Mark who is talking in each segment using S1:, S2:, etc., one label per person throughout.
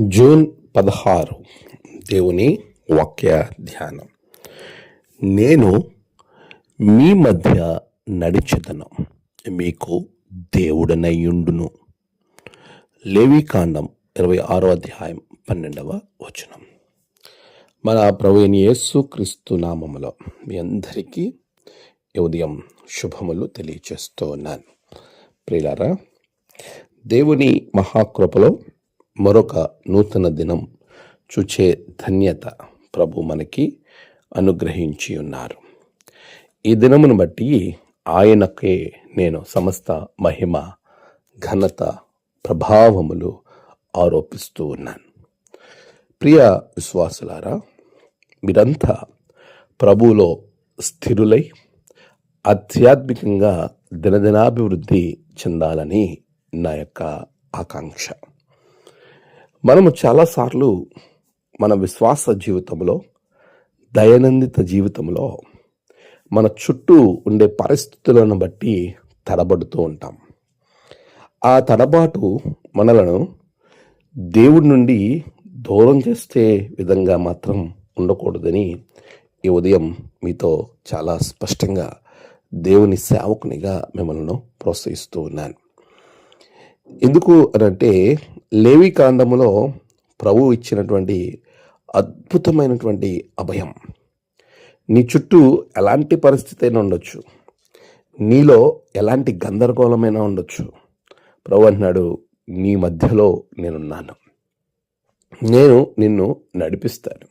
S1: June 16 దేవుని వాక్య ధ్యానం. నేను మీ మధ్య నడిచెదను, మీకు దేవుడనయుండును. లేవీకాండం 26వ అధ్యాయం 12వ వచనం. మన ప్రభువైన యేసుక్రీస్తు నామములో మీ అందరికీ ఉదయం శుభములు తెలియచేస్తూ ఉన్నాను. ప్రియులారా, దేవుని మహాకృపలో మరొక నూతన దినం చూచే ధన్యత ప్రభు మనకి అనుగ్రహించి ఉన్నారు. ఈ దినమును బట్టి ఆయనకే నేను సమస్త మహిమ, ఘనత, ప్రభావములు ఆరోపిస్తూ ఉన్నాను. ప్రియ విశ్వాసులారా, మీరంతా ప్రభువులో స్థిరులై ఆధ్యాత్మికంగా దినదినాభివృద్ధి చెందాలని నా యొక్క ఆకాంక్ష. మనము చాలాసార్లు మన విశ్వాస జీవితంలో, దైనందిన జీవితంలో మన చుట్టూ ఉండే పరిస్థితులను బట్టి తడబడుతూ ఉంటాం. ఆ తడబాటు మనలను దేవుడి నుండి దూరం చేసే విధంగా మాత్రం ఉండకూడదని ఈ ఉదయం మీతో చాలా స్పష్టంగా దేవుని సేవకునిగా మిమ్మల్ని ప్రోత్సహిస్తూ ఉన్నాను. ఎందుకు అనంటే, లేవీకాండములో ప్రభు ఇచ్చినటువంటి అద్భుతమైనటువంటి అభయం. నీ చుట్టూ ఎలాంటి పరిస్థితి అయినా ఉండొచ్చు, నీలో ఎలాంటి గందరగోళమైనా ఉండొచ్చు, ప్రభు అంటున్నాడు, నీ మధ్యలో నేనున్నాను, నేను నిన్ను నడిపిస్తాను.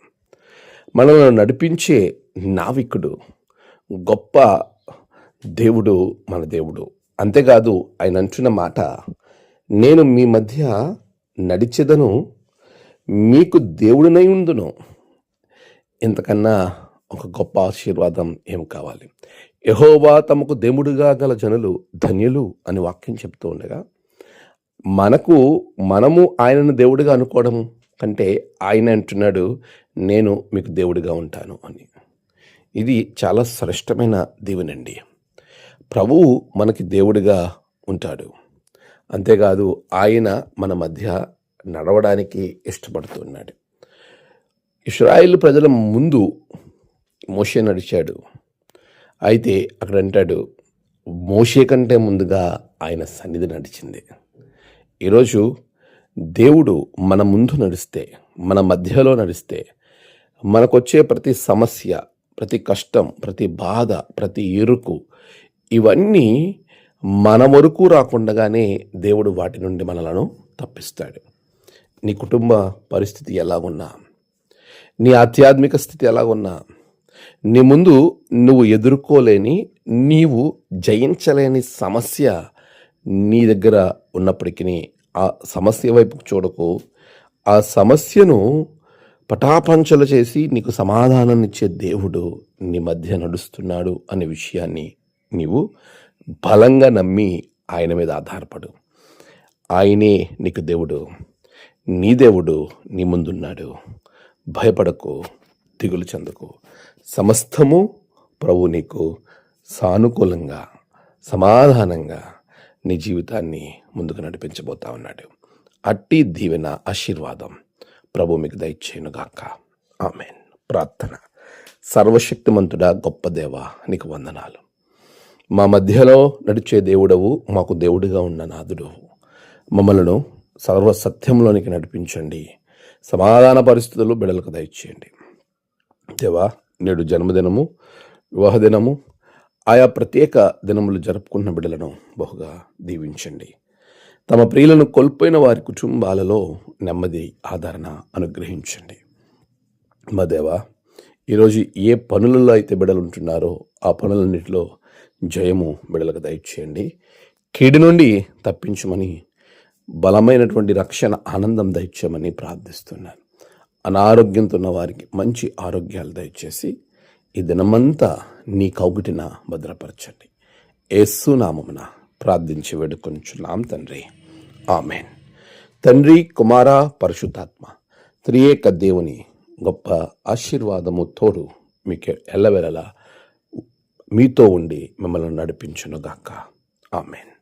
S1: మనల్ని నడిపించే నావికుడు, గొప్ప దేవుడు మన దేవుడు. అంతేకాదు, ఆయన అంటున్న మాట, నేను మీ మధ్య నడిచెదను, మీకు దేవుడినై ఉందును. ఇంతకన్నా ఒక గొప్ప ఆశీర్వాదం ఏం కావాలి? యెహోవా తమకు దేవుడుగా గల జనులు ధన్యులు అని వాక్యం చెప్తూ ఉండగా, మనము ఆయనను దేవుడిగా అనుకోవడం కంటే ఆయన అంటున్నాడు, నేను మీకు దేవుడిగా ఉంటాను అని. ఇది చాలా శ్రేష్టమైన దీవెనండి. ప్రభువు మనకి దేవుడిగా ఉంటాడు. అంతేకాదు, ఆయన మన మధ్య నడవడానికి ఇష్టపడుతున్నాడు. ఇశ్రాయేలు ప్రజల ముందు మోషే నడిచాడు. అయితే అక్కడ అంటాడు, మోషే కంటే ముందుగా ఆయన సన్నిధి నడిచింది. ఈరోజు దేవుడు మన ముందు నడిస్తే, మన మధ్యలో నడిస్తే, మనకొచ్చే ప్రతి సమస్య, ప్రతి కష్టం, ప్రతి బాధ, ప్రతి ఇరుకు, ఇవన్నీ మన వరకు రాకుండానే దేవుడు వాటి నుండి మనలను తప్పిస్తాడు. నీ కుటుంబ పరిస్థితి ఎలాగున్నా, నీ ఆధ్యాత్మిక స్థితి ఎలాగున్నా, నీ ముందు నువ్వు ఎదుర్కోలేని, నీవు జయించలేని సమస్య నీ దగ్గర ఉన్నప్పటికీ ఆ సమస్య వైపుకు చూడకు. ఆ సమస్యను పటాపంచలు చేసి నీకు సమాధానం ఇచ్చే దేవుడు నీ మధ్య నడుస్తున్నాడు అనే విషయాన్ని నీవు బలంగా నమ్మి ఆయన మీద ఆధారపడు. ఆయనే నీకు దేవుడు, నీ దేవుడు నీ ముందున్నాడు. భయపడకు, దిగులు చెందకు. సమస్తము ప్రభు నీకు సానుకూలంగా, సమాధానంగా నీ జీవితాన్ని ముందుకు నడిపించబోతా ఉన్నాడు. అట్టి దీవెన, ఆశీర్వాదం ప్రభు మీకు దయచేయునుగాక. ఆమేన్. ప్రార్థన. సర్వశక్తిమంతుడా, గొప్ప దేవా, నీకు వందనాలు. మా మధ్యలో నడిచే దేవుడవు, మాకు దేవుడిగా ఉన్న నాదుడవు. మమ్మలను సర్వసత్యంలోనికి నడిపించండి. సమాధాన పరిస్థితులు బిడ్డలకు దయచేయండి. దేవా, నేడు జన్మదినము, వివాహ దినము, ఆయా ప్రత్యేక దినములు జరుపుకున్న బిడ్డలను బహుగా దీవించండి. తమ ప్రియులను కోల్పోయిన వారి కుటుంబాలలో నెమ్మది, ఆదరణ అనుగ్రహించండి. మా దేవా, ఈరోజు ఏ పనులలో అయితే బిడ్డలు ఉంటున్నారో ఆ పనులన్నిటిలో జయము బిడ్డలకు దయచేయండి. కీడు నుండి తప్పించమని, బలమైనటువంటి రక్షణ ఆనందం దయచేయమని ప్రార్థిస్తున్నాను. అనారోగ్యంతో ఉన్న వారికి మంచి ఆరోగ్యాలు దయచేసి ఈ దినమంతా నీ కౌగిటిన భద్రపరచండి. యేసు నామమున ప్రార్థించి వేడుకొంచున్నాం తండ్రి. ఆమేన్. తండ్రి, కుమార, పరిశుద్ధాత్మ త్రియేక దేవుని గొప్ప ఆశీర్వాదము తోడు మీకు ఎల్లవెల్లలా మీతో ఉండి మిమ్మల్ని నడిపించునుగాక. ఆమేన్.